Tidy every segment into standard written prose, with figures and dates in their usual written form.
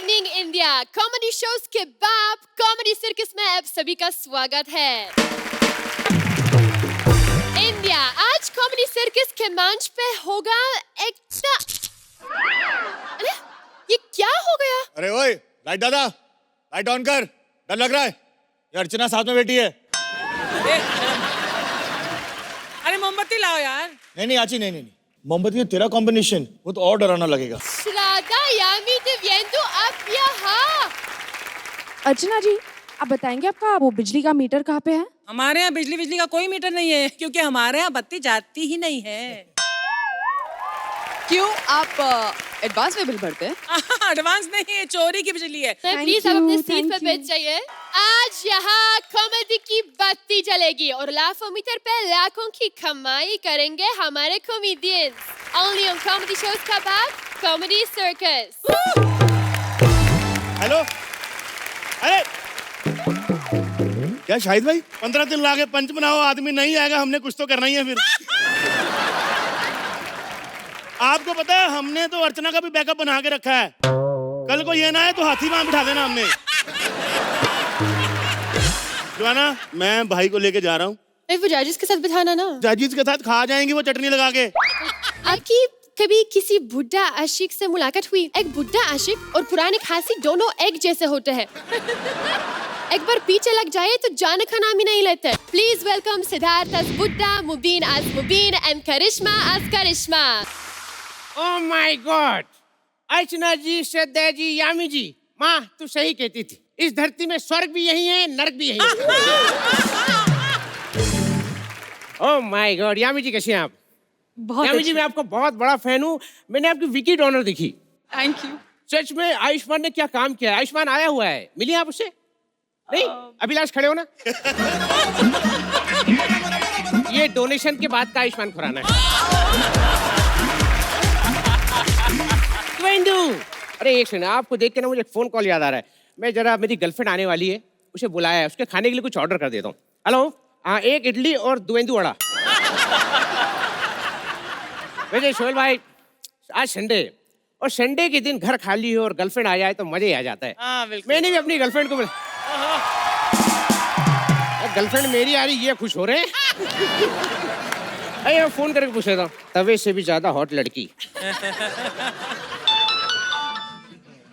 Evening India comedy shows के बाप comedy circus में आप सभी का स्वागत है। इंडिया आज कॉमेडी सर्कस के मंच पे होगा एक अरे ये क्या हो गया? अरे ओए लाइट दादा, लाइट ऑन कर, डर लग रहा है। ये अर्चना साथ में बैठी है। अरे मोमबत्ती लाओ यार। नहीं आची, नहीं मोमबत्ती में तेरा कॉम्बिनेशन वो तो और डराना लगेगा। श्राद्धा यामी दिव्येंदु आप यहाँ। अर्चना जी, आप बताएंगे आपका वो बिजली का मीटर कहाँ पे है? हमारे यहाँ बिजली का कोई मीटर नहीं है, क्योंकि हमारे यहाँ बत्ती जाती ही नहीं है। क्यों, आप एडवांस में बिल भरते हैं? एडवांस नहीं है, चोरी की बिजली है। प्लीज आप अपने सीट पर बैठ जाइए। आज यहाँ कॉमेडी की बत्ती जलेगी और लाफोमीटर पे लाखों की कमाई करेंगे हमारे comedians. Only on comedy shows का बाप कॉमेडी सर्कस। हेलो, अरे क्या शाहिद भाई 15 दिन लाके पंच बनाओ, आदमी नहीं आएगा, हमने कुछ तो करना ही है। फिर आपको पता है हमने तो अर्चना का भी बैकअप बना के रखा है। कल को ये ना है तो हाथी वहां बिठा देना हमने। जोआना, मैं भाई को लेके जा रहा हूँ। वो जाजिज के साथ बिठाना ना। जाजिज के साथ खा जाएंगी वो चटनी लगा के। आपकी कभी किसी बुड्ढा आशिक से मुलाकात हुई? एक बुड्ढा आशिक और पुराने खांसी दोनों एक जैसे होते हैं। एक बार पीछे लग जाए तो जाने का नाम ही नहीं लेते। Please welcome Siddharth as Buddha, Mubeen as Mubeen and Karishma as Karishma. Oh my God, Archana ji, Shraddha ji, Yami ji, माँ तू सही कहती थी। इस धरती में स्वर्ग भी यही है, नरक भी यही है। ओह माय गॉड, यामी जी कैसे हैं आप? यामी जी, मैं आपको बहुत बड़ा फैन हूँ। मैंने आपकी विकी डॉनर देखी। Thank you. सच में आयुष्मान ने क्या काम किया है। आयुष्मान आया हुआ है, मिली आप उससे? नहीं, अभिलाष खड़े हो ना। ये डोनेशन के बाद का आयुष्मान खुराना है। अरे एक सेकंड, आपको देख के ना मुझे एक फोन कॉल याद आ रहा है। मैं जरा, मेरी गर्लफ्रेंड आने वाली है, उसे बुलाया है, उसके खाने के लिए कुछ ऑर्डर कर देता हूँ। हेलो, हाँ, एक इडली और दुवेंदु वड़ा। वैसे शोएल भाई, आज संडे है और संडे के दिन घर खाली हो और गर्लफ्रेंड आ जाए तो मजे ही आ जाता है। मैंने भी अपनी गर्लफ्रेंड को गर्लफ्रेंड मेरी आ रही, ये खुश हो रहे हैं। अरे फोन करके पूछ लेता हूँ। तवे से भी ज्यादा हॉट लड़की।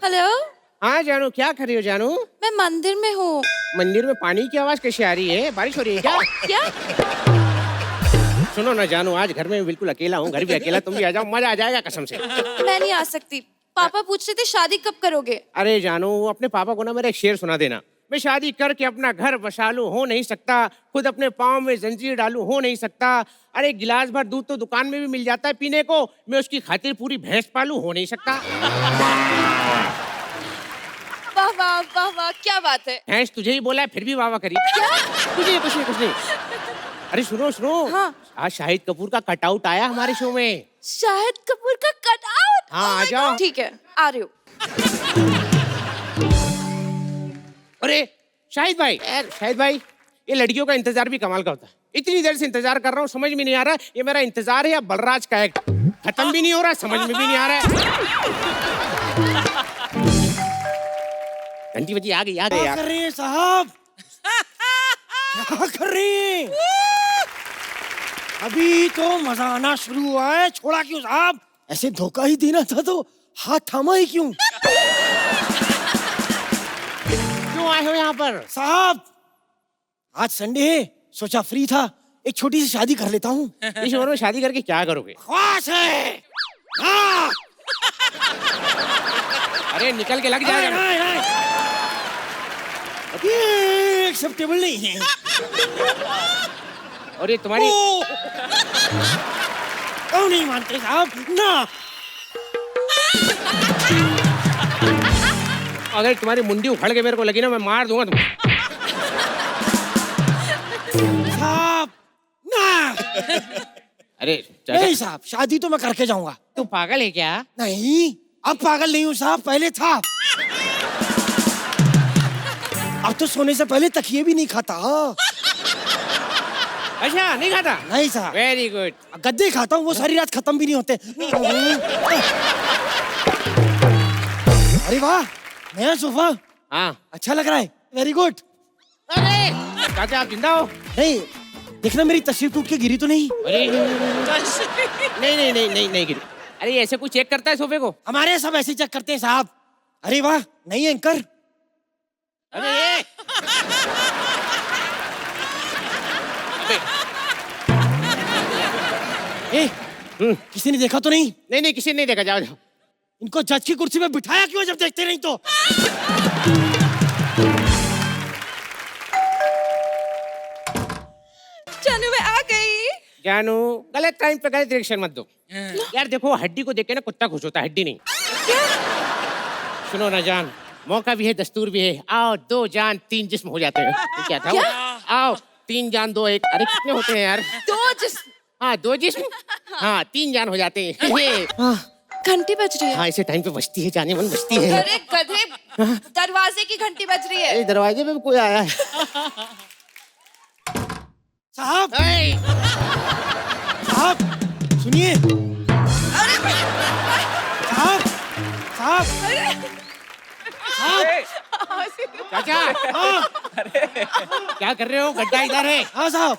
हेलो। हाँ जानू, क्या कर रही हो जानू? मैं मंदिर में हूँ। मंदिर में पानी की आवाज कैसे आ रही है? बारिश हो रही है क्या? क्या? सुनो ना जानू, आज घर में बिल्कुल अकेला हूँ, घर भी अकेला, तुम भी आ जाओ, मजा आ जाएगा कसम से। मैं नहीं आ सकती। पापा पूछ रहे थे शादी कब करोगे? अरे जानू, अपने पापा को ना मेरा एक शेर सुना देना। मैं शादी करके अपना घर बसा लूं, हो नहीं सकता। खुद अपने पाँव में जंजीर डालूं, हो नहीं सकता। अरे गिलास भर दूध तो दुकान में भी मिल जाता है पीने को, मैं उसकी खातिर पूरी भैंस पालूं, हो नहीं सकता। वाह वाह वाह वाह, क्या बात है। भैंस तुझे ही बोला है, फिर भी वाह वाह करी। कुछ नहीं। अरे सुनो। हाँ? आज शाहिद कपूर का कटआउट आया हमारे शो में। शाहिद कपूर का कटआउट? हाँ, आ जाओ। ठीक है, आ रही हूँ। अरे शाहिद भाई, ये लड़कियों का इंतजार भी कमाल का होता है। इतनी देर से इंतजार कर रहा हूँ, समझ में नहीं आ रहा ये मेरा इंतजार है या बलराज का एक्ट। खत्म भी नहीं हो रहा, समझ में भी नहीं आ रहा है। घंटी बजी, आ गई यार। क्या कर रहे हैं साहब? क्या कर रहे हैं? अभी तो मजा आना शुरू हुआ है, छोड़ा क्यों साहब? ऐसे धोखा ही देना था तो हाथ थामा ही क्यों? क्यों आए हो यहाँ पर? साहब आज संडे है, सोचा फ्री था, एक छोटी सी शादी कर लेता हूँ। इस उम्र में शादी करके क्या करोगे? ख्वाहिश है। हाँ। अरे निकल के लग जाएगा। नहीं। ये एक्सेप्टेबल नहीं है। और ये तुम्हारी क्यों नहीं मानते साहब? ना, अगर तुम्हारी मुंडी उखड़ के मेरे को लगी ना, मैं मार दूंगा तुम। साहब ना। अरे नहीं साहब, शादी तो मैं करके जाऊंगा। तू पागल है क्या? नहीं, अब पागल नहीं हूँ साहब, पहले था। अब तो सोने से पहले तकिए भी नहीं खाता। अच्छा, नहीं खाता? नहीं साहब। Very good. गद्दे खाता हूँ, वो सारी रात खत्म भी नहीं होते। अरे वाह, नया सोफा हाँ। अच्छा लग रहा है, वेरी गुड। अरे चाचा आप जिंदा हो? नहीं, देखना मेरी तस्वीर टूट के गिरी तो नहीं। अरे नहीं गिरी। अरे ऐसे कोई चेक करता है सोफे को? हमारे सब ऐसे चेक करते हैं साहब। अरे वाह, नहीं एंकर। अबे ये किसी ने देखा तो नहीं? नहीं किसी ने नहीं देखा। जाओ जाओ। इनको जज की कुर्सी में बिठाया क्यों जब देखते नहीं तो? जानू मैं आ गई। जानू गलत टाइम पे गलत डायरेक्शन मत दो। यार देखो हड्डी को देख के ना कुत्ता खुश होता है, हड्डी नहीं। सुनो ना जान, मौका भी है दस्तूर भी है। आओ दो जान तीन जिस्म हो जाते हैं। तो क्या था वो? आओ तीन जान दो एक। अरे कितने होते हैं यार? दो जिस्म। हाँ दो जिस्म। हाँ तीन जान हो जाते हैं। घंटी बज रही है। हाँ ऐसे टाइम पे बजती है, जाने मन बजती है। अरे गधे, दरवाजे की घंटी बज रही है। अरे दरवाजे पे भी कोई आया है। साहब ऐ, साहब सुनिए। साहब साहब चाचा क्या कर रहे हो? गड्ढा इधर है। हाँ साहब।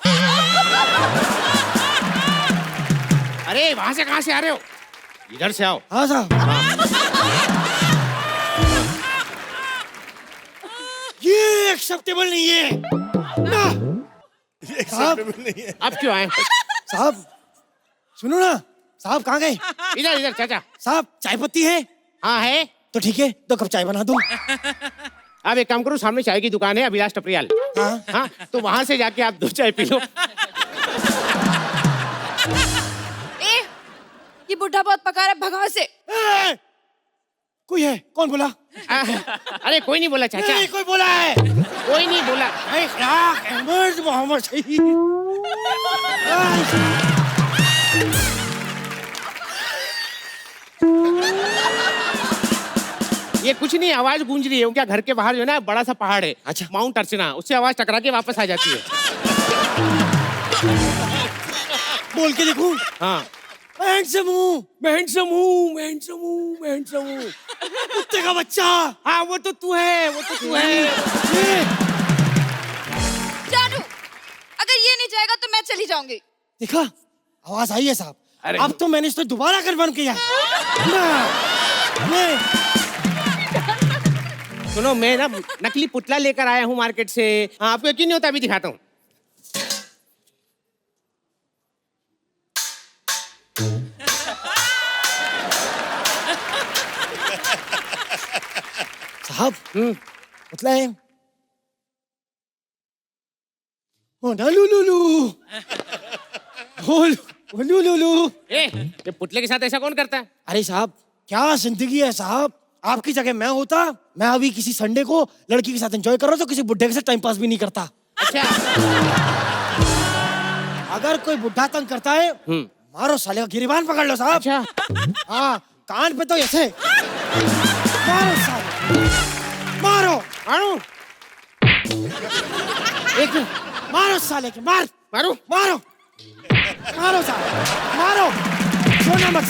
अरे वहां से कहाँ से आ रहे हो? इधर से आओ। हाँ साहब। ये एक्सेप्टेबल नहीं है ना साहब। अब क्यों आए? साहब सुनो ना, साहब कहाँ गए? इधर इधर चाचा। साहब चाय पत्ती है? हाँ है। तो ठीक है, 2 कप चाय बना दो। अब एक काम करो, सामने चाय की दुकान है अभिलाष टपरियाल। हाँ हाँ तो वहां से जाके आप 2 चाय पी लो। ए, ये बुढ़ा बहुत पका रहा है, भगाओ से। ए, कोई है? कौन बोला? अरे कोई नहीं बोला चाचा। ए, कोई बोला है? कोई नहीं बोला। अहमद मोहम्मद सही। ये कुछ नहीं, आवाज गूंज रही है। उनके घर के बाहर जो है ना बड़ा सा पहाड़ है, अच्छा। माउंट अर्चना, उससे आवाज टकरा के वापस आ जाती है। बोल के देखूं? हाँ हैंडसम हूँ, मैं कुत्ते का बच्चा। हाँ वो तो तू है। ये, जानू, अगर ये नहीं जाएगा तो मैं चली जाऊंगी। देखा आवाज आई है साहब। अरे। अब तो मैंने इसको दोबारा कन्फर्म किया है ना। ये सुनो मैं ना नकली पुतला लेकर आया हूँ मार्केट से। हाँ आपको यकीन नहीं होता, अभी दिखाता हूँ। साहब पुतला है। ओ लुलुलु, ओ लुलुलु। ये पुतले के साथ ऐसा कौन करता है? अरे साहब क्या जिंदगी है साहब। आपकी जगह मैं होता, मैं अभी किसी संडे को लड़की के साथ एंजॉय कर रहा हूँ तो किसी बुढ़े के साथ टाइम पास भी नहीं करता। अच्छा अगर कोई बुढ़ा तंग करता है मारो साले का गिरिबान पकड़ लो साहब। अच्छा हाँ कान पे तो ऐसे मारो साले, मारो मारू एक मारो साले के, मार मारू मारो मारो साले, मारो सोना मत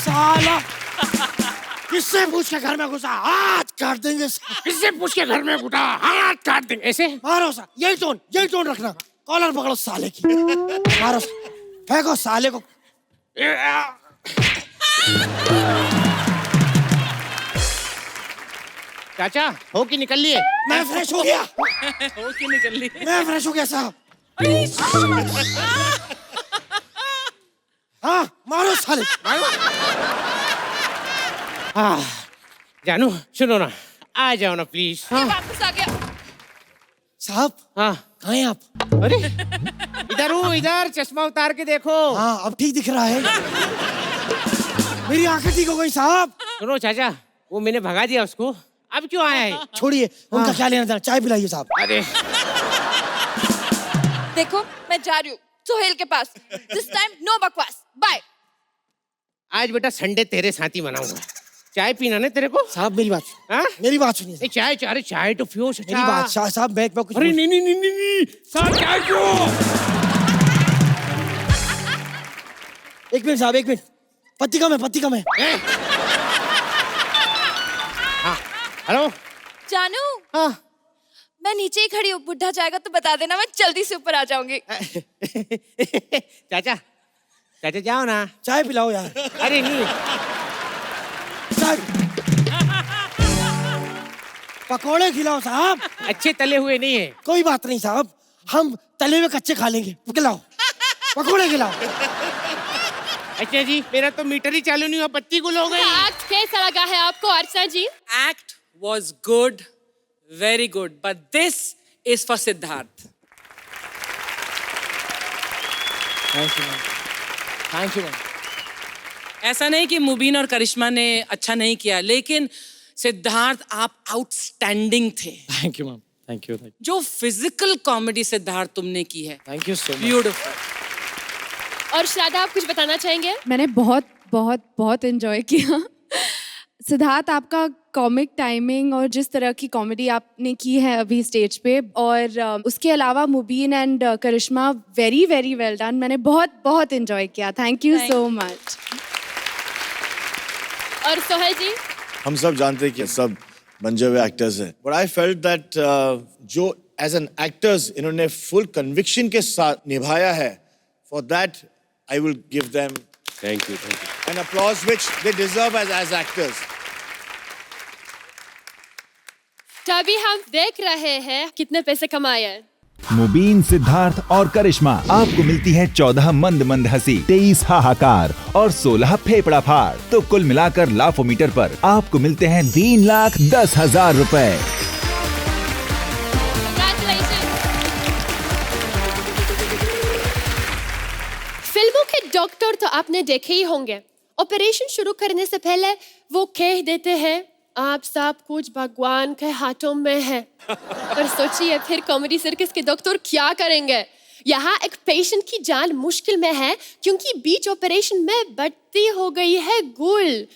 साला। किससे पूछ के घर में घुसा, हाथ काट देंगे। किससे पूछ के घर में घुटा, हाथ काट देंगे। ऐसे मारो सा, यही टोन रखना। कॉलर पकड़ो साले की, मारो फेंको साले को। चाचा हो कि निकल लिए? मैं फ्रेश हो गया, हो के निकल ली। मैं फ्रेश हो गया साहब। हाँ मारो साले, हाँ जानू सुनो ना, आ जाओ ना प्लीज। ये वापस आ गया। साहब हाँ कहाँ हैं आप? अरे इधर हूँ, इधर चश्मा उतार के देखो। हाँ अब ठीक दिख रहा है। मेरी आंखें ठीक हो गई साहब। सुनो चाचा, वो मैंने भगा दिया उसको, अब क्यों आया है? छोड़िए उनका क्या लेना देना, चाय पिलाइए साहब। अरे देखो मैं जा रही हूँ सोहेल के पास। दिस टाइम नो बकवास, बाय। आज बेटा संडे तेरे साथ ही मनाऊंगा। चाय पीना ना तेरे को? साहब मेरी बात, हाँ? मेरी बात सुनिए। नहीं चाय, अरे चाय तो पियो चाचा। मेरी बात साहब, बैग पे कुछ अरे नहीं साहब चाय पियो। एक मिनट साहब, एक मिनट। पत्ती कम है, पत्ती कम है। हाँ हेलो। जानू हाँ। मैं नीचे ही खड़ी हूँ, बुढ़ा जाएगा तो बता देना, मैं जल्दी से ऊपर आ जाऊंगी। चाचा, चाचा जाओ ना। चाय पिलाओ यार। अरे नहीं, चाय। पकोड़े खिलाओ साहब। अच्छे तले हुए नहीं है। कोई बात नहीं साहब, हम तले हुए कच्चे खा लेंगे। खिलाओ, पकोड़े खिलाओ। अच्छा जी, मेरा तो मीटर ही चालू नहीं हुआ, बत्ती गुल हो गई। एक्ट कैसा लगा है आपको अर्चना जी? Act was good, very good, but this is for Siddharth. Thank you. ऐसा नहीं कि मुबीन और करिश्मा ने अच्छा नहीं किया, लेकिन सिद्धार्थ आप आउटस्टैंडिंग थे। Thank you ma'am, thank you. जो फिजिकल कॉमेडी सिद्धार्थ तुमने की है, thank you so much. Beautiful. और श्राद्धा, आप कुछ बताना चाहेंगे? मैंने बहुत बहुत बहुत एंजॉय किया। सिद्धार्थ, आपका कॉमिक टाइमिंग और जिस तरह की कॉमेडी आपने की है अभी स्टेज पे, और उसके अलावा Mubeen and Karishma, very very well done. मैंने बहुत बहुत एंजॉय किया। Thank you so much. और सोहेल जी? हम सब जानते हैं कि सब बंजे हुए एक्टर्स हैं, बट आई फेल्ट दैट जो एज एन एक्टर्स इन्होंने फुल कन्विक्शन के साथ निभाया है, for that I will give them thank you. An applause which they deserve as actors. तभी हम देख रहे हैं कितने पैसे कमाए हैं। मुबीन, सिद्धार्थ और करिश्मा, आपको मिलती है 14 मंद मंद हंसी, 23 हाहाकार और 16 फेफड़ा फाड़। तो कुल मिलाकर लाफोमीटर पर आपको मिलते हैं 3,10,000 रुपए। फिल्मों के डॉक्टर तो आपने देखे ही होंगे। ऑपरेशन शुरू करने से पहले वो कह देते हैं आप सब कुछ भगवान के हाथों में है। पर सोचिए फिर कॉमेडी सर्कस के डॉक्टर क्या करेंगे? यहाँ एक पेशेंट की जान मुश्किल में है क्योंकि बीच ऑपरेशन में बत्ती हो गई है गुल।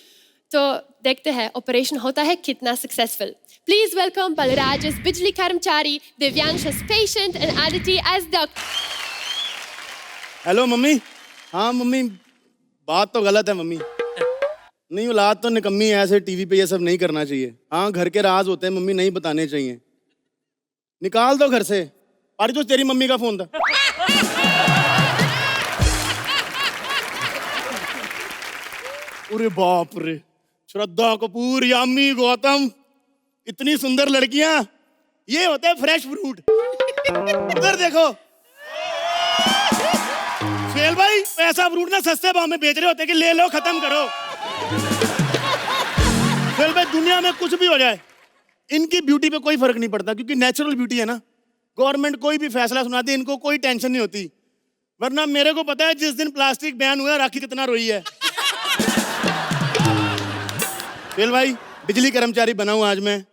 तो देखते हैं ऑपरेशन होता है कितना successful. Please welcome Balraj as बिजली कर्मचारी, Divyansh as patient and Aditi as doctor. Hello mummy. हाँ मम्मी, बात तो गलत है मम्मी। नहीं, औलाद तो निकम्मी है, ऐसे टीवी पे ये सब नहीं करना चाहिए। हाँ, घर के राज होते हैं मम्मी, नहीं बताने चाहिए। निकाल दो घर से। अरे तो तेरी मम्मी का फोन था। अरे बाप रे, श्रद्धा कपूर, यामी गौतम, इतनी सुंदर लड़कियां, ये होता है फ्रेश फ्रूट। उधर देखो सुहेल भाई, ऐसा फ्रूट ना सस्ते भाव में बेच रहे होते कि ले लो खत्म करो। सुहेल भाई, दुनिया में कुछ भी हो जाए, इनकी ब्यूटी पे कोई फर्क नहीं पड़ता क्योंकि नेचुरल ब्यूटी है ना। गवर्नमेंट कोई भी फैसला सुनाती है, इनको कोई टेंशन नहीं होती। वरना मेरे को पता है जिस दिन प्लास्टिक बैन हुआ राखी कितना रोई है। सुहेल भाई, बिजली कर्मचारी बना हूं आज मैं।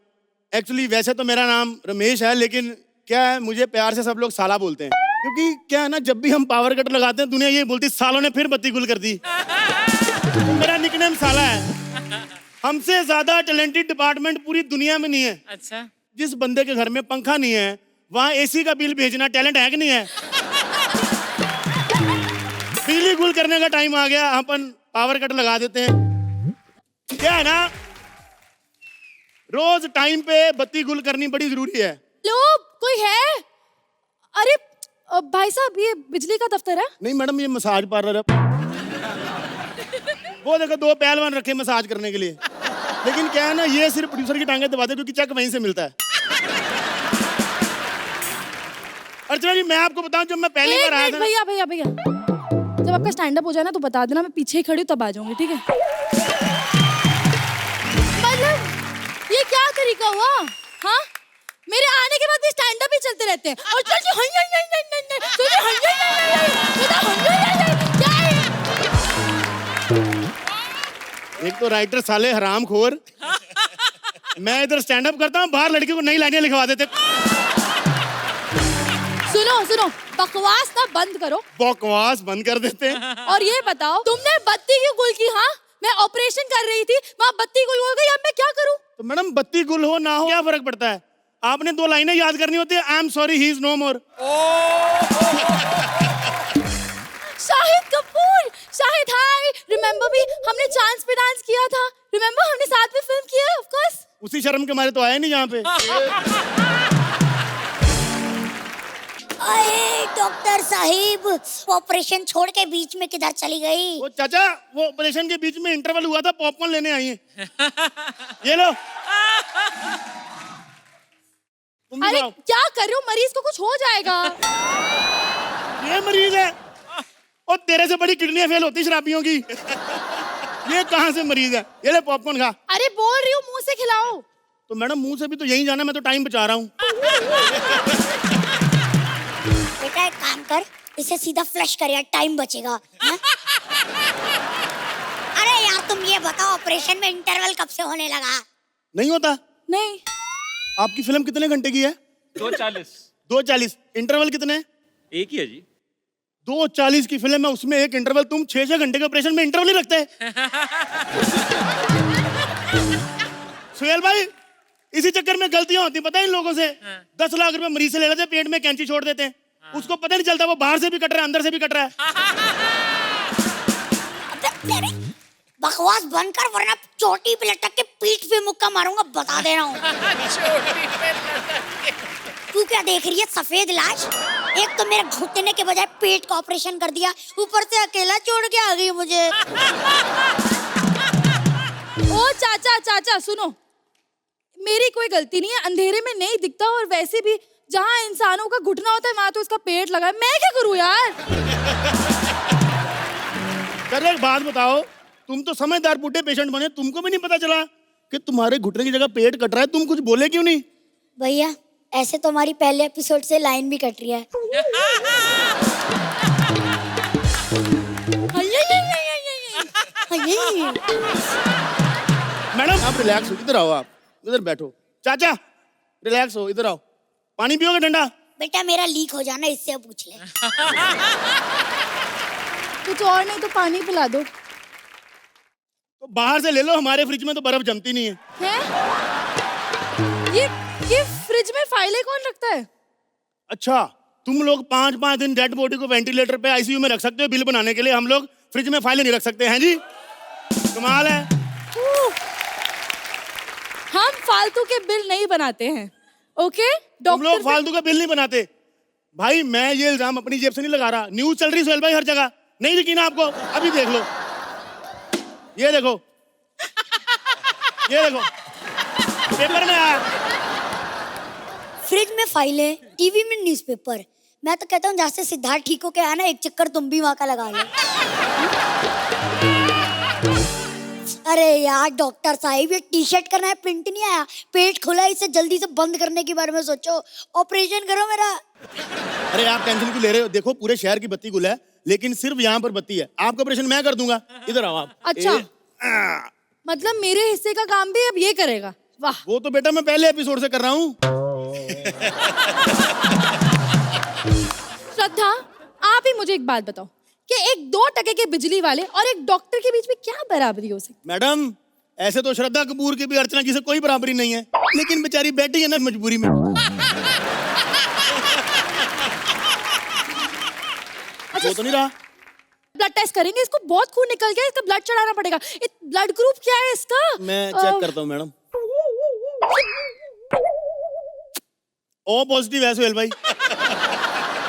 एक्चुअली वैसे तो मेरा नाम रमेश है, लेकिन क्या है, मुझे प्यार से सब लोग साला बोलते हैं क्योंकि क्या है ना, जब भी हम पावर कट लगाते हैं दुनिया ये बोलती सालों ने फिर बत्ती गुल कर दी। तो मेरा निकनेम साला है। हमसे ज्यादा टैलेंटेड डिपार्टमेंट पूरी दुनिया में नहीं है। अच्छा, जिस बंदे के घर में पंखा नहीं है वहां एसी का बिल भेजना टैलेंट है कि नहीं है? बिजली गुल करने का टाइम आ गया, अपन पावर कट लगा देते हैं। क्या है ना, रोज टाइम पे बत्ती गुल करनी बड़ी जरूरी है। लो, कोई है? अरे भाई साहब, ये बिजली का दफ्तर है? नहीं मैडम, ये मसाज पार्लर है। वो देखो 2 पहलवान रखे मसाज करने के लिए। लेकिन क्या है ना, ये सिर्फ प्रोड्यूसर की टांगे दबाते क्योंकि चेक वहीं से मिलता है। अर्चना जी, मैं आपको बताऊं, जब मैं पहली बार आया था। भैया भैया भैया, जब आपका स्टैंड अप हो जाए ना तो बता देना, मैं पीछे ही खड़ी हूँ, तब आ जाऊंगी, ठीक है? मतलब ये क्या तरीका हुआ? हाँ, मेरे आने के बाद भी स्टैंड अप ही चलते रहते हैं। और चल जी, हई हई हई क्या है? एक तो राइटर साले हरामखोर। मैं इधर स्टैंड अप करता हूँ, बाहर लड़की को नई लाइनें लिखवा देते। सुनो सुनो, बकवास ना बंद करो। बकवास बंद कर देते हैं। और ये बताओ, तुमने बत्ती क्यों गुल की? हाँ, मैं ऑपरेशन कर रही थी, वहाँ बत्ती गुल हो गई, अब मैं क्या करूँ? तो मैडम, बत्ती गुल हो ना हो क्या फर्क पड़ता है? आपने 2 लाइनें याद करनी होती है, I am sorry he is no more. Shahid Kapoor, Shahid hi, remember भी हमने चांस पे डांस किया था, रिमेम्बर हमने साथ में फिल्म की है, ऑफ कोर्स। उसी शर्म के मारे तो आया नहीं यहाँ पे। अरे डॉक्टर साहिब, ऑपरेशन छोड़ के बीच में किधर चली गई? वो चाचा, वो ऑपरेशन के बीच में इंटरवल हुआ था, पॉपकॉर्न लेने आई हैं। ये लो। तुम भी अरे खाओ। क्या कर रहे हो? मरीज को कुछ हो जाएगा। ये मरीज है और तेरे से बड़ी किडनी फेल होती शराबियों की। ये कहाँ से मरीज है? ये ले पॉपकॉर्न खा। अरे बोल रही हूँ मुंह से खिलाओ। तो मैडम मुंह से भी तो यही जाना, मैं तो टाइम बचा रहा हूँ। बेटा एक काम कर, इसे सीधा फ्लश कर यार, टाइम बचेगा। हाँ? अरे यार तुम ये बताओ, ऑपरेशन में इंटरवल कब से होने लगा? नहीं होता? नहीं। आपकी फिल्म कितने घंटे की है? 2:40। 2:40। इंटरवल कितने? एक ही है जी। 2:40 की फिल्म है, उसमें एक इंटरवल। तुम 6 घंटे के ऑपरेशन में इंटरवल ही रखते हैं। सुहेल भाई, इसी चक्कर में गलतियां होती पता है इन लोगों से। 10 लाख रुपए मरीज से ले लेते हैं, पेट में कैंची छोड़ देते हैं। उसको पता नहीं चलता वो बाहर से भी कट रहा है, अंदर से भी कट रहा है। तेरी बकवास बंद कर, वरना चोटी पे लटक के पीठ पे मुक्का मारूंगा, बता दे रहा हूँ। तू क्या देख रही है? सफेद लाश। एक तो मेरे घुटने के बजाय पेट का ऑपरेशन कर दिया, ऊपर से अकेला छोड़ के आ गई मुझे। ओ चाचा चाचा सुनो, मेरी कोई गलती नहीं है, अंधेरे में नहीं दिखता, और वैसे भी जहाँ इंसानों का घुटना होता है वहां तो उसका पेट लगा है। मैं क्या करूँ यार? चल एक बात बताओ, तुम तो समझदार बूढ़े पेशेंट बने, तुमको भी नहीं पता चला कि तुम्हारे घुटने की जगह पेट कट रहा है? तुम कुछ बोले क्यों नहीं? भैया ऐसे तो हमारी पहले एपिसोड से लाइन भी कट रही है। मैडम आप रिलैक्स हो, इधर आओ, आप इधर बैठो। चाचा रिलैक्स हो, इधर आओ। पानी पियोगे ठंडा? बेटा मेरा लीक हो जाना, इससे पूछ ले। कुछ और नहीं तो पानी पिला दो। तो बाहर से ले लो, हमारे फ्रिज में तो बर्फ जमती नहीं है। ये फ्रिज में फाइलें कौन रखता है? अच्छा, तुम लोग 5-5 दिन डेड बॉडी को वेंटिलेटर पे आईसीयू में रख सकते हो बिल बनाने के लिए, हम लोग फ्रिज में फाइलें नहीं रख सकते हैं जी? कमाल है। हम फालतू के बिल नहीं बनाते हैं, ओके? तुम लोग फालतू का बिल नहीं बनाते। भाई मैं ये इल्जाम अपनी जेब से नहीं लगा रहा, न्यूज चल रही सुहेल भाई हर जगह। नहीं यकीन आपको? अभी देख लो, ये देखो, ये देखो पेपर में आया। फ्रिज में फाइलें, टीवी में न्यूज़पेपर। मैं तो कहता हूँ जहाँ से सिद्धार्थ ठीक होके आया ना, एक चक्कर तुम भी वहाँ का लगा लो। अरे यार डॉक्टर साहिब, ये टी-शर्ट करना है, प्रिंट नहीं आया, पेट खुला है, इसे जल्दी से बंद करने के बारे में सोचो, ऑपरेशन करो मेरा। अरे आप टेंशन क्यों ले रहे हो? देखो पूरे शहर की बत्ती गुल है, लेकिन सिर्फ यहाँ पर बत्ती है। आपका ऑपरेशन मैं कर दूंगा, इधर आओ आप। अच्छा, मतलब मेरे हिस्से का काम भी अब ये करेगा? वाह। वो तो बेटा मैं पहले एपिसोड से कर रहा हूँ। श्रद्धा, आप ही मुझे एक बात बताओ कि एक 2 टके के बिजली वाले और एक डॉक्टर के बीच में क्या बराबरी हो सकती? मैडम ऐसे तो श्रद्धा कपूर की भी अर्चना जी से कोई बराबरी नहीं है, लेकिन बेचारी बैठी है ना मजबूरी में। वो तो नहीं रहा। ब्लड टेस्ट करेंगे, इसको बहुत खून निकल गया, इसका ब्लड चढ़ाना पड़ेगा। ब्लड ग्रुप क्या है इसका? मैं चेक करता हूँ मैडम। ओ पॉजिटिव है सुहेल भाई।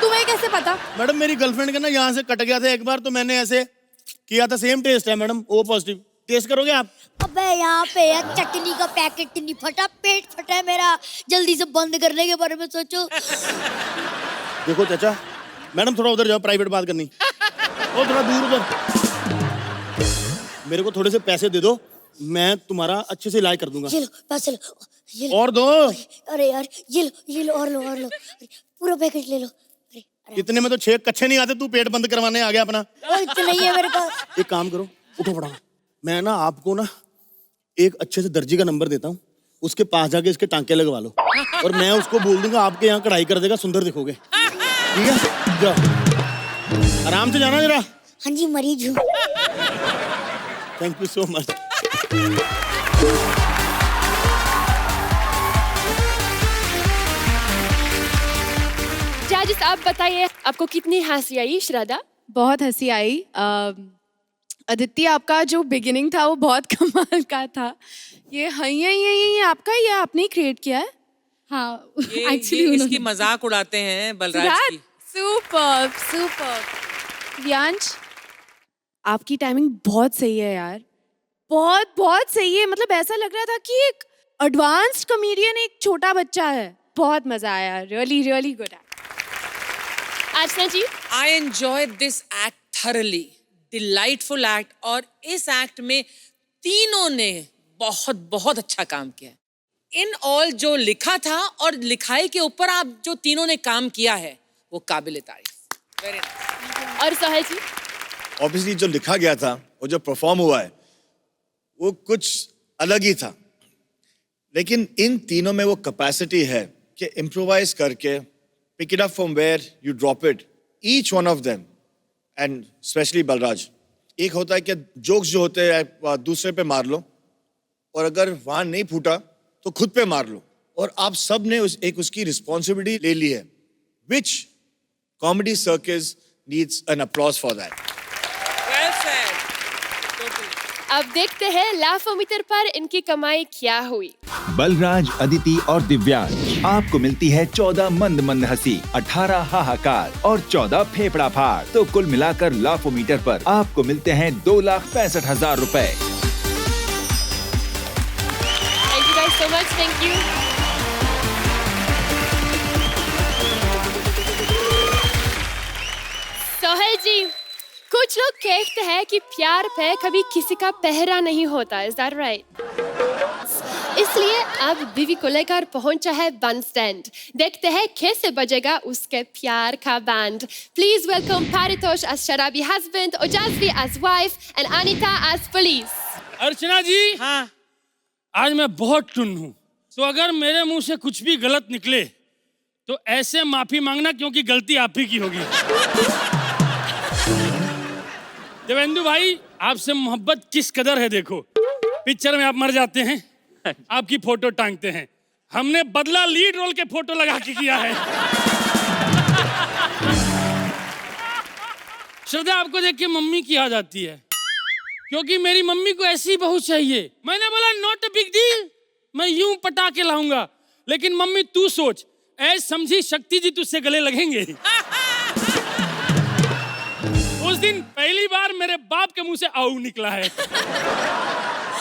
तुम्हें कैसे पता? मैडम मेरी गर्लफ्रेंड का ना यहाँ से कट गया था एक बार, तो मैंने ऐसे किया था, सेम टेस्ट है मैडम, ओ पॉजिटिव। टेस्ट करोगे आप? अबे यहाँ पे यार चटनी का पैकेट नहीं फटा, पेट फटा है मेरा, जल्दी से बंद करने के बारे में सोचो। देखो चाचा, मैडम थोड़ा उधर जाओ, प्राइवेट बात करनी। ओ थोड़ा दूर उधर। मेरे को थोड़े से पैसे दे दो, मैं तुम्हारा अच्छे से इलाज कर दूंगा। ये लो पैसे लो, ये लो। और दो। अरे यार ये लो और लो और लो, पूरा पैकेट ले लो। इतने में तो 6 कच्चे नहीं आते, तू पेट बंद करवाने आ गया अपना। इतना ही है मेरे पास। एक काम करो, उठो फटाफट। मैं ना आपको ना एक अच्छे से दर्जी का नंबर देता हूँ, उसके पास जाके इसके टांके लगवा लो, और मैं उसको बोल दूंगा आपके यहाँ कढ़ाई कर देगा, सुंदर दिखोगे। ठीक है, जाओ आराम से जाना जरा। हाँ जी मरीज हूँ। Thank you so much. जजेस आप बताइए, आपको कितनी हंसी आई? श्रद्धा? बहुत हंसी आई। अदिति, आपका जो बिगिनिंग था वो बहुत कमाल का था। ये ये आपका, ये आपने ही क्रिएट किया है? हाँ, ये एक्चुअली इसकी मजाक उड़ाते हैं बलराज की। Super super. व्यांश, आपकी टाइमिंग बहुत सही है यार, बहुत बहुत सही है। मतलब ऐसा लग रहा था कि एक एडवांस्ड कॉमेडियन एक छोटा बच्चा है। बहुत मजा आया, really really good. Archana ji, I enjoyed this act thoroughly, delightful act, और इस एक्ट में तीनों ने बहुत बहुत अच्छा काम किया। इन ऑल जो लिखा था और लिखाई के ऊपर आप जो तीनों ने काम किया है वो काबिल तारीफ। Very nice. और सोहेल जी? ऑब्वियसली जो लिखा गया था और जो परफॉर्म हुआ है वो कुछ अलग ही था, लेकिन इन तीनों में वो कैपेसिटी है कि इम्प्रोवाइज करके pick it up from where you drop it, each one of them, and especially Balraj. एक होता है कि जोक्स जो होते हैं दूसरे पे मार लो, और अगर वहां नहीं फूटा तो खुद पे मार लो, और आप सब ने एक उसकी रिस्पॉन्सिबिलिटी ले ली है, which comedy circus needs an applause for that. Well said. अब देखते हैं लाफोमीटर पर इनकी कमाई क्या हुई। बलराज, अदिति और दिव्यांश, आपको मिलती है 14 मंद मंद हंसी, 18 हाहाकार और 14 फेफड़ा फाड़। तो कुल मिलाकर लाफोमीटर पर आपको मिलते हैं 2,65,000 रुपए। Thank you guys so much. Thank you. Sohail जी, कुछ लोग कहते हैं कि प्यार पे कभी किसी का पहरा नहीं होता। Is that right? इसलिए अब बीवी को लेकर पहुंचा है बंद स्टैंड। देखते हैं कैसे बजेगा उसके प्यार का band. Please welcome Paritosh as शराबी husband, Ojasvi as wife, and Anita as police. अर्चना जी, हाँ, आज मैं बहुत टुन्न हूँ, तो अगर मेरे मुंह से कुछ भी गलत निकले तो ऐसे माफी मांगना, क्योंकि गलती आप ही की होगी। देवेंदु भाई, आपसे मोहब्बत किस कदर है देखो। पिक्चर में आप मर जाते हैं, आपकी फोटो टांगते हैं। हमने बदला लीड रोल के फोटो लगा के किया है। श्रद्धा, आपको देख के मम्मी की याद आती है, क्योंकि मेरी मम्मी को ऐसी बहू चाहिए। मैंने बोला नॉट अ बिग डील, मैं यूं पटा के लाऊंगा, लेकिन मम्मी तू सोच, ऐस समझी शक्ति जी तुझसे गले लगेंगे। उस दिन पहली बार मेरे बाप के मुंह से आऊ निकला है।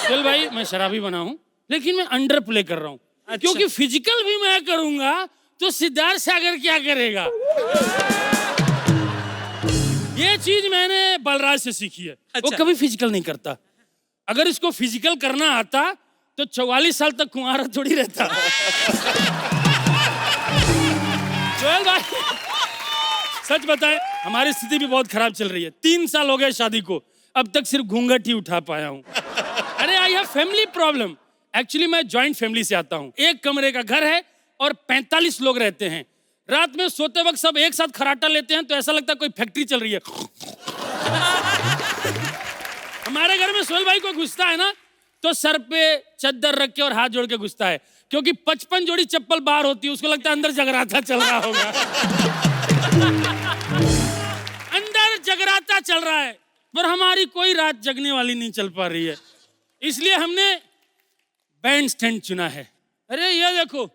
चल भाई, मैं शराबी बना हूं, लेकिन मैं अंडर प्ले कर रहा हूं। अच्छा। क्योंकि फिजिकल भी मैं करूंगा तो सिद्धार्थ सागर क्या करेगा। ये चीज मैंने बलराज से सीखी है। अच्छा। वो कभी फिजिकल नहीं करता। अगर इसको फिजिकल करना आता तो 44 साल तक कुंवारा थोड़ी रहता। जोएल भाई, सच बताएं, हमारी स्थिति भी बहुत खराब चल रही है। 3 साल हो गए शादी को, अब तक सिर्फ घूंघट ही उठा पाया हूँ। अरे I have family problem. Actually मैं जॉइंट फैमिली से आता हूँ। एक कमरे का घर है और 45 लोग रहते हैं। रात में सोते वक्त सब एक साथ खराटा लेते हैं तो ऐसा लगता है कोई फैक्ट्री चल रही है। हमारे घर में सोहेल भाई को घुसता है ना, तो सर पे चद्दर रख के और हाथ जोड़ के घुसता है, क्योंकि 55 जोड़ी चप्पल बाहर होती है, उसको लगता है अंदर जगराता चल रहा होगा। अंदर जगराता चल रहा है, पर हमारी कोई रात जगने वाली नहीं चल पा रही है, इसलिए हमने बैंड स्टैंड चुना है। अरे ये देखो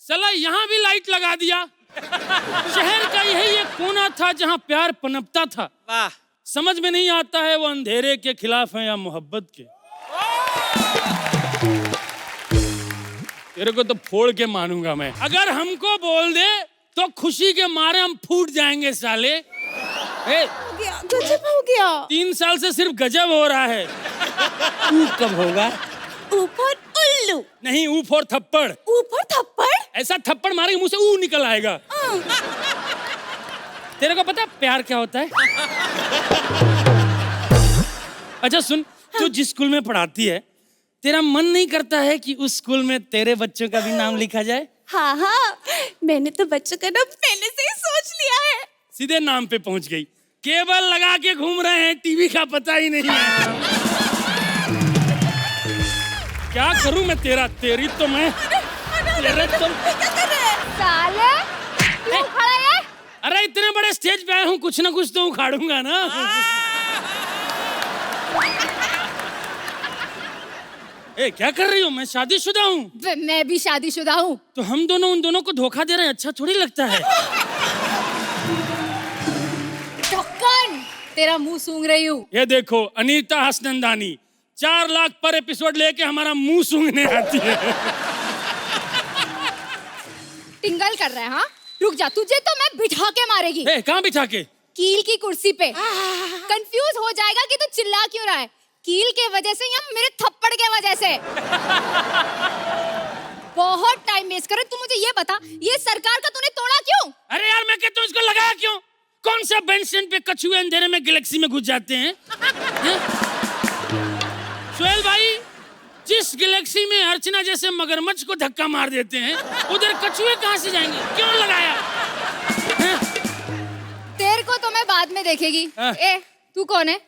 साला, यहाँ भी लाइट लगा दिया। शहर का यही एक कोना था जहाँ प्यार पनपता था। वाह, समझ में नहीं आता है वो अंधेरे के खिलाफ है या मोहब्बत के। तेरे को तो फोड़ के मानूंगा मैं। अगर हमको बोल दे तो खुशी के मारे हम फूट जाएंगे साले। गजब हो गया। 3 साल से सिर्फ गजब हो रहा है। ऊ कब होगा? ऊपर उल्लू नहीं, ऊ फॉर थप्पड़। ऊपर थप्पड़? ऐसा थप्पड़ मारेंगे मुंह से ऊ निकल आएगा। तेरे को पता है प्यार क्या होता है? अच्छा सुन, तू जिस स्कूल में पढ़ाती है, तेरा मन नहीं करता है कि उस स्कूल में तेरे बच्चों का भी नाम लिखा जाए? हाँ हाँ, मैंने तो बच्चों का नाम पहले से ही सोच लिया है। सीधे नाम पे पहुंच गई। केबल लगा के घूम रहे हैं, टीवी का पता ही नहीं है। क्या करूं मैं तेरा, तेरी तो मैं तेरे तो साले क्यों खड़ा है? अरे इतने बड़े स्टेज पे आया हूँ, कुछ ना कुछ तो उखाड़ूंगा ना। ए, क्या कर रही हो? मैं शादीशुदा हूँ। मैं भी शादीशुदा हूँ। तो हम दोनों उन दोनों को धोखा दे रहे हैं, अच्छा थोड़ी लगता है। ढक्कन, तेरा मुंह सूंघ रही हूँ। ये देखो अनीता हसनंदानी 4 लाख पर एपिसोड लेके हमारा मुंह सूंघने आती है। टिंगल कर रहा है हाँ? रुक जा, तुझे तो मैं बिठा के मारेगी। कहाँ बिठा के? कील की कुर्सी पे। कंफ्यूज हो जाएगा कि तू चिल्ला क्यों रहा है। कील के वजह से या मेरे थप्पड़ के वजह से? बहुत टाइम वेस्ट कर रहे। तू मुझे ये बता, ये सरकार का तूने तोड़ा क्यों? अरे यार मैं कहता हूँ इसको लगाया क्यों? कौन सा बेंचन पे कछुए अंधेरे में गैलेक्सी में घुस जाते हैं? सोहेल भाई, जिस गैलेक्सी में अर्चना जैसे मगरमच्छ को धक्का मार देते हैं, उधर कछुए कहाँ से जाएंगे? क्यों लगाया? तेरे को तो मैं बाद में देखेगी। ए, तू कौन है?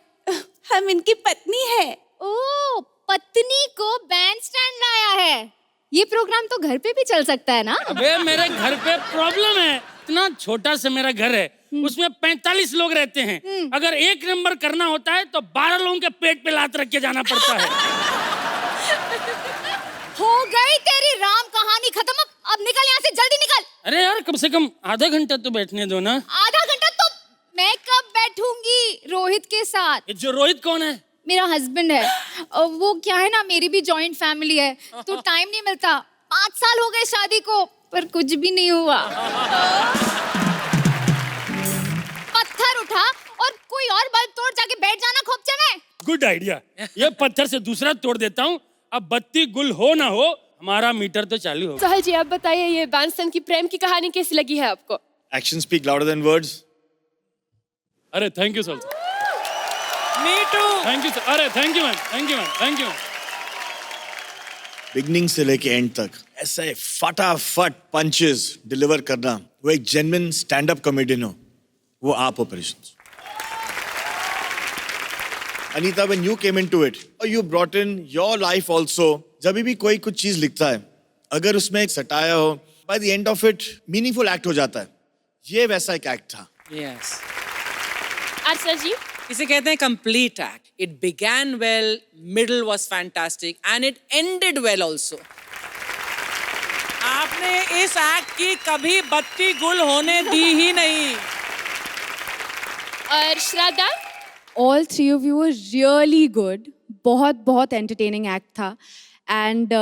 हम इनकी पत्नी है। ओ, पत्नी को बैंड स्टैंड लाया है। ये प्रोग्राम तो घर पे भी चल सकता है ना? अबे मेरे घर पे प्रॉब्लम है, इतना छोटा सा मेरा घर है, उसमें 45 लोग रहते हैं। अगर 1 नंबर करना होता है तो 12 लोगों के पेट पे लात रख के जाना पड़ता है। हो गई तेरी राम कहानी खत्म। अब निकल यहाँ से, जल्दी निकल। अरे यार कम से कम आधा घंटा तो बैठने दो ना। आधा घंटा तो मैं कब बैठूंगी रोहित के साथ? जो रोहित कौन है? मेरा हस्बैंड है। वो क्या है ना, मेरी भी जॉइंट फैमिली है तो टाइम नहीं मिलता। 5 साल हो गए शादी को पर कुछ भी नहीं हुआ। पत्थर उठा और कोई और बल्ब तोड़ जाके बैठ जाना खोपचे में। Good idea. ये पत्थर से दूसरा तोड़ देता हूँ। अब बत्ती गुल हो ना हो, हमारा मीटर तो चालू हो। सोहेल जी आप बताइए, ये बैंडस्टैंड की प्रेम की कहानी कैसी लगी है आपको? Actions speak louder than words. अरे thank you sir. Me too. Thank you sir. अरे thank you ma'am, thank you ma'am, thank you ma'am. Beginning से लेके एंड तक ऐसे फटाफट पंचेस डिलीवर करना, वो एक जेन्युइन स्टैंड अप कॉमेडियन हो, वो आप हो patience. Anita, when you came into it, or you brought in your life also, जब भी कोई कुछ चीज लिखता है, अगर उसमें एक सटाया हो, by the end of it, meaningful act हो जाता है। ये वैसा एक एक्ट था। Yes. अर्चना जी, इसे कहते हैं complete act. It began well, middle was fantastic, and it ended well also. आपने इस एक्ट की कभी बत्ती गुल होने दी ही नहीं। और श्रद्धा? All 3 of you were really good. बहुत बहुत entertaining act था and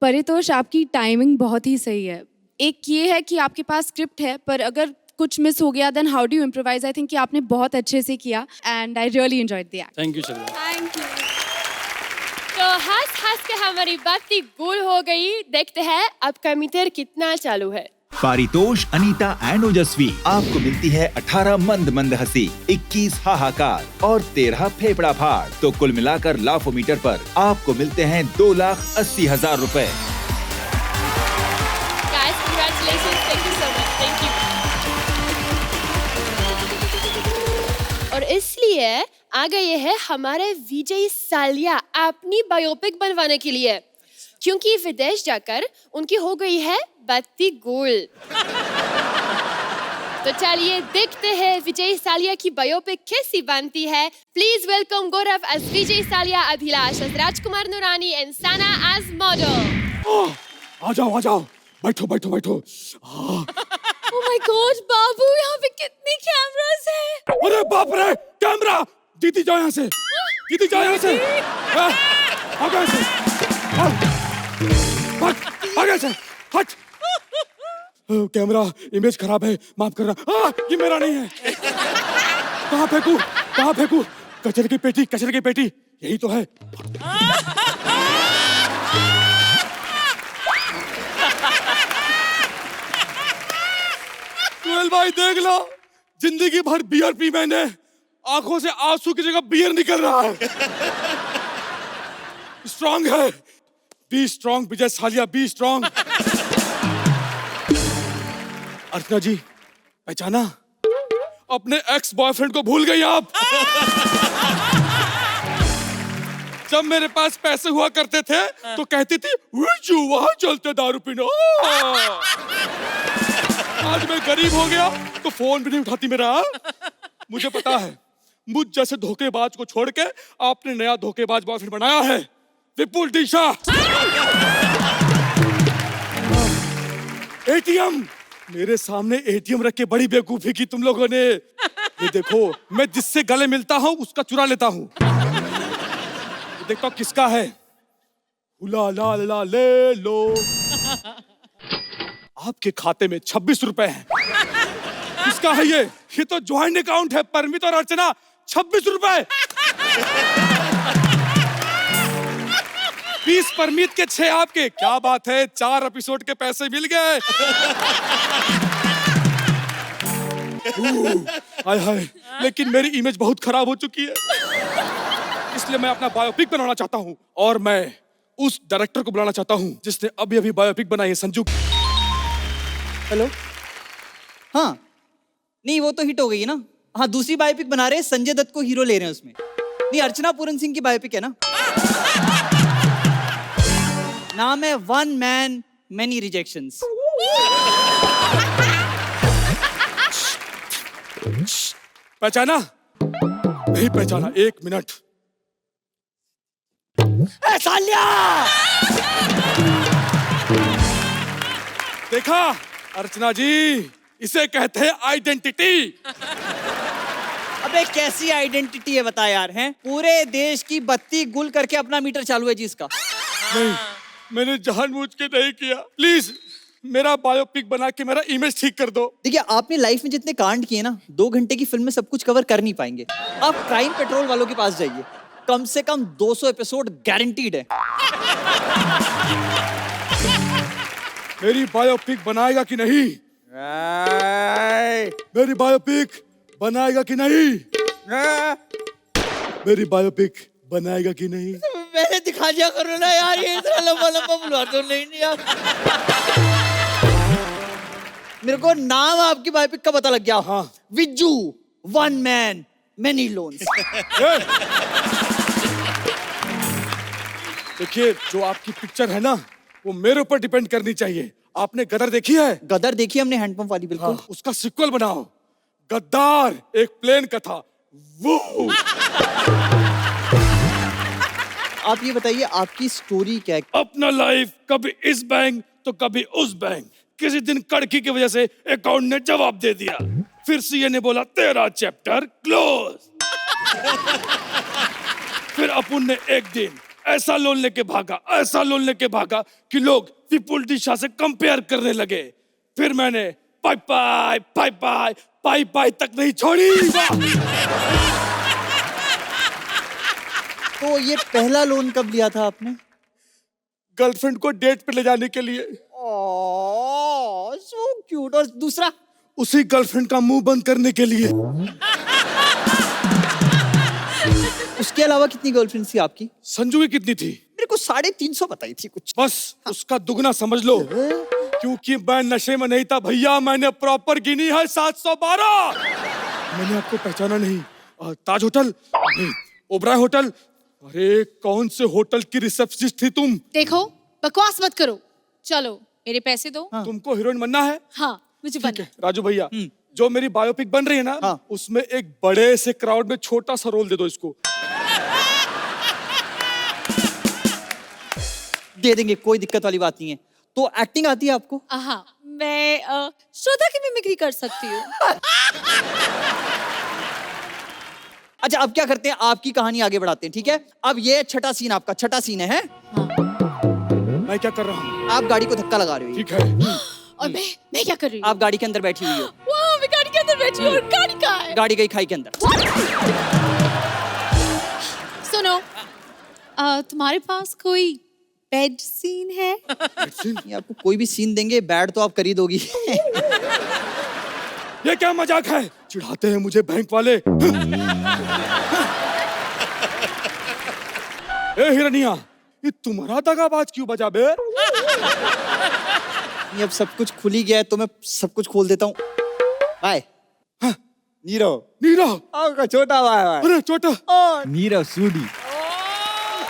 परितोष आपकी टाइमिंग बहुत ही सही है। एक ये है कि आपके पास स्क्रिप्ट है पर अगर कुछ मिस हो गया then how do you improvise? I think कि आपने बहुत अच्छे से किया and I really enjoyed the act. Thank you Shraddha. Thank you. तो हंस के हमारी बत्ती गुल हो गई। देखते हैं आपका मीटर कितना चालू है। पारितोष, अनीता एंड ओजस्वी, आपको मिलती है 18 मंद मंद हंसी, 21 हाहाकार और 13 फेफड़ा फाड़। तो कुल मिलाकर लाफोमीटर पर आपको मिलते हैं 2,80,000 रुपए। Guys, congratulations. Thank you so much. Thank you. और इसलिए आ गए हैं हमारे विजय सालिया अपनी बायोपिक बनवाने के लिए, क्योंकि विदेश जाकर उनकी हो गई है बत्ती गुल। तो चलिए देखते हैं विजय सालिया की बायोपिक कैसी बनती है। Please welcome Gaurav as Vijay Salia, Abhilash as Rajkumar Noorani and Sana as model. आ जाओ, बैठो बैठो बैठो। Oh my God, बाबू यहाँ पे कितनी कैमरास हैं? अरे बाप रे, कैमरा! दीदी जाओ यहाँ से, दीदी जाओ यहाँ से। भाग यहाँ से, भाग यहाँ से, हट। कैमरा, इमेज खराब है, माफ करना। ये मेरा नहीं है। कहाँ फेंकू? कचरे की पेटी, यही तो है। सोहेल भाई देख लो, जिंदगी भर बियर पी मैंने, आंखों से आंसू की जगह बियर निकल रहा है। स्ट्रॉन्ग है, be strong Vijay Salia, be strong. Archana ji, पहचाना? अपने एक्स बॉयफ्रेंड को भूल गई आप। जब मेरे पास पैसे हुआ करते थे तो कहती थी वहाँ चलते दारू पीना। आज मैं गरीब हो गया तो फोन भी नहीं उठाती मेरा। मुझे पता है मुझ जैसे धोखेबाज को छोड़ के आपने नया धोखेबाज बॉयफ्रेंड बनाया है, विपुल दिशा। एटीएम, मेरे सामने एटीएम रख के बड़ी बेवकूफी की तुम लोगों ने। ये देखो, मैं जिससे गले मिलता हूँ उसका चुरा लेता हूँ। देखता हूँ किसका है। हुला ला ला ले लो। आपके खाते में 26 रुपए हैं। किसका है ये? ये तो ज्वाइंट अकाउंट है, परमित और अर्चना। 26 रुपए। 20 परमित के 6 आपके। क्या बात है, 4 एपिसोड के पैसे मिल गए। हाय हाय, लेकिन मेरी इमेज बहुत खराब हो चुकी है, इसलिए मैं अपना बायोपिक बनाना चाहता हूँ और मैं उस डायरेक्टर को बुलाना चाहता हूँ जिसने अभी अभी बायोपिक बनाई है, संजू। हेलो, हाँ, नहीं वो तो हिट हो गई ना। हाँ, दूसरी बायोपिक बना रहे हैं, संजय दत्त को हीरो ले रहे हैं उसमें। नहीं, अर्चना पूरन सिंह की बायोपिक है ना। नाम है वन मैन मैनी रिजेक्शंस। पहचाना? नहीं पहचाना, 1 मिनट। सालिया! देखा अर्चना जी, इसे कहते हैं आइडेंटिटी। अबे कैसी आइडेंटिटी है बता यार, हैं? पूरे देश की बत्ती गुल करके अपना मीटर चालू है जी इसका। नहीं, मैंने जानबूझ के नहीं किया। प्लीज मेरा बायोपिक बना के मेरा इमेज ठीक कर दो। देखिए, आपने लाइफ में जितने कांड किए ना, 2 घंटे की फिल्म में सब कुछ कवर कर नहीं पाएंगे। आप क्राइम पेट्रोल वालों के पास जाइए, कम से कम 200 एपिसोड गारंटीड है। मेरी बायोपिक बनाएगा कि नहीं? मेरी बायोपिक बनाएगा कि नहीं? मेरी बायोपिक बनाएगा कि नहीं? मैंने दिखा दिया करो ना यार, ये इतना लंबा लंबा बुला तो नहीं यार। मेरे को नाम आपकी बायोपिक का पता लग गया। हाँ, Vijju, one man many loans. देखिए, जो आपकी पिक्चर है ना, वो मेरे ऊपर डिपेंड करनी चाहिए। आपने गदर देखी है? गदर देखी हमने, हैंडपंप वाली। बिल्कुल। हाँ, उसका सिक्वल बनाओ, गद्दार, एक प्लेन का था वो। आप ये बताइए, आपकी स्टोरी क्या है? अपना लाइफ कभी इस बैंक तो कभी उस बैंक। किसी दिन कड़की की वजह से अकाउंट ने जवाब दे दिया, फिर सीए ने बोला तेरा चैप्टर क्लोज। फिर अपुन ने एक दिन ऐसा लोन लेके भागा, ऐसा लोन लेके भागा कि लोग विपुल दिशा से कंपेयर करने लगे। फिर मैंने पाई पाई पाई पाई पाई पाई तक नहीं छोड़ी। तो ये पहला लोन कब लिया था आपने? गर्लफ्रेंड को डेट पे ले जाने के लिए। So cute. और दूसरा? उसी गर्लफ्रेंड का मुंह बंद करने के लिए। उसके अलावा कितनी गर्लफ्रेंड थी आपकी? संजू की कितनी थी? मेरे को 350 बताई थी कुछ। बस उसका दुगना समझ लो, क्योंकि मैं नशे में नहीं था भैया। मैंने प्रॉपर गिनी है 712। मैंने आपको पहचाना नहीं। ताज होटल नहीं, ओबराय होटल। अरे कौन से होटल की रिसेप्शनिस्ट थी तुम? देखो, बकवास मत करो, चलो मेरे पैसे दो। तुमको हीरोइन बनना है? हाँ, मुझे बनना है। राजू भैया, जो मेरी बायोपिक बन रही है ना, उसमें एक बड़े से क्राउड में छोटा सा रोल दे दो इसको। दे देंगे, कोई दिक्कत वाली बात नहीं है। तो एक्टिंग आती है आपको? हाँ, मैं श्रद्धा की मिमिक्री कर सकती हूँ। अच्छा, अब क्या करते हैं, आपकी कहानी आगे बढ़ाते हैं, ठीक है? अब ये छठा सीन आपका, छठा सीन है? मैं क्या कर रहा हूँ? आप गाड़ी को धक्का लगा रहे हो। ठीक है। और मैं क्या कर रही हूँ? आप गाड़ी के अंदर बैठी हुई हो। वाह, मैं गाड़ी के अंदर बैठी हूँ। और गाड़ी कहाँ है? गाड़ी गई खाई के अंदर। सुनो, तुम्हारे पास कोई बेड सीन है? ये आपको कोई भी सीन देंगे, बैड तो आप कर ही दोगी। ये क्या मजाक है? चिढ़ाते हैं मुझे बैंक वाले। ए हिरनिया, ये तुम्हारा दगाबाज क्यों बजा बे? अब सब कुछ खुल ही गया है तो मैं सब कुछ खोल देता हूँ। बाय। नीरव। नीरव? आपका छोटा भाई। अरे छोटा। नीरव सूडी।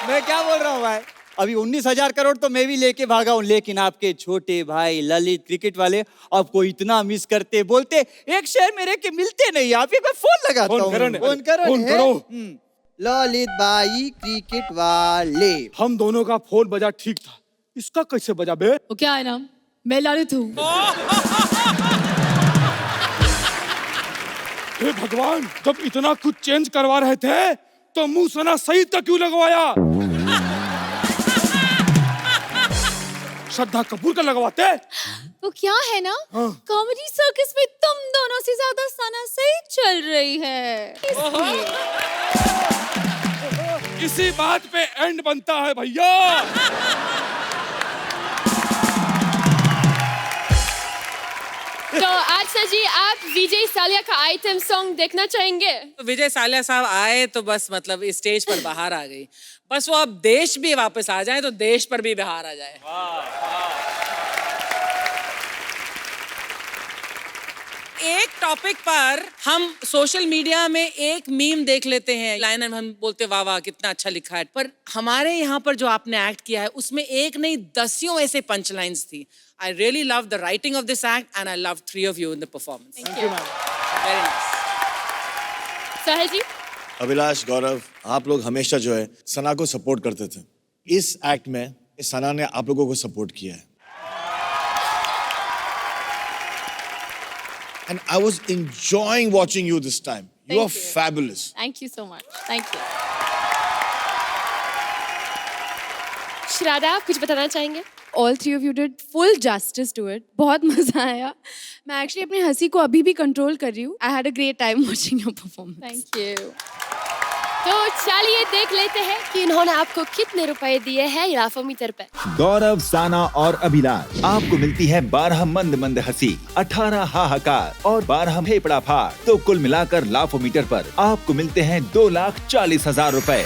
मैं क्या बोल रहा हूँ भाई? अभी 19,000 करोड़ तो मैं भी लेके भागा हूँ, लेकिन आपके छोटे भाई ललित क्रिकेट वाले आपको इतना मिस करते, बोलते एक शहर में रह के मिलते नहीं, आप एक बार फोन लगाता हूँ। फोन करो। ललित भाई क्रिकेट वाले। हम दोनों का फोन बजा ठीक था, इसका कैसे बजा बे? वो क्या है नाम? मैं ललित हूँ। हे भगवान, जब इतना कुछ चेंज करवा रहे थे तो मुंह सना सईद का क्यों लगवाया? श्रद्धा कपूर का लगवाते। वो क्या है ना, कॉमेडी सर्कस में तुम दोनों से ज्यादा सना सही चल रही है, इसलिए। इसी बात पे एंड बनता है भैया। तो आशा जी, आप विजय सालिया का आइटम सॉन्ग देखना चाहेंगे? तो विजय सालिया साहब आए तो बस मतलब इस स्टेज पर बाहर आ गई, बस वो अब देश भी वापस आ जाए तो देश पर भी बाहर आ जाए। एक टॉपिक पर हम सोशल मीडिया में एक मीम देख लेते हैं, लाइन हम बोलते वाह वाह कितना अच्छा लिखा है, पर हमारे यहाँ पर जो आपने एक्ट किया है उसमें एक नहीं दसियों ऐसे पंच लाइन्स थी। I really love the writing of this act and I love 3 of you in the performance. Thank you. Very nice. साहिल जी, अभिलाष, गौरव, आप लोग हमेशा जो है सना को सपोर्ट करते थे। इस एक्ट में सना ने आप लोगों को सपोर्ट किया है। And I was enjoying watching you this time. You are fabulous. Thank you so much. Thank you. श्राद्धा, कुछ बताना चाहेंगे? All three of you did full justice to it. बहुत मजा आया। मैं एक्चुअली अपनी हंसी को अभी भी कंट्रोल कर रही हूँ। I had a great time watching your performance. Thank you. तो चलिए देख लेते हैं कि इन्होंने आपको कितने रुपए दिए हैं लाफोमीटर पे। गौरव, साना और अभिलाष, आपको मिलती है 12 मंद मंद हंसी, 18 हाहाकार और 12 फेफड़ा फाड़। तो कुल मिलाकर लाफोमीटर पर आपको मिलते हैं 2,40,000 रुपए।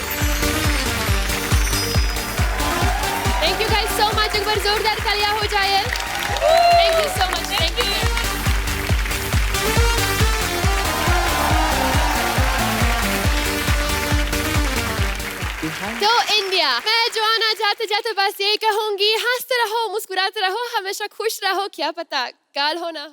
Thank you guys so much, एक बार जोरदार तालियां हो जाए। Thank you so much, thank you. तो इंडिया, मैं जोआना जाते जाते बस ये कहूंगी, हंसते रहो, मुस्कुराते रहो, हमेशा खुश रहो, क्या पता कल हो ना हो।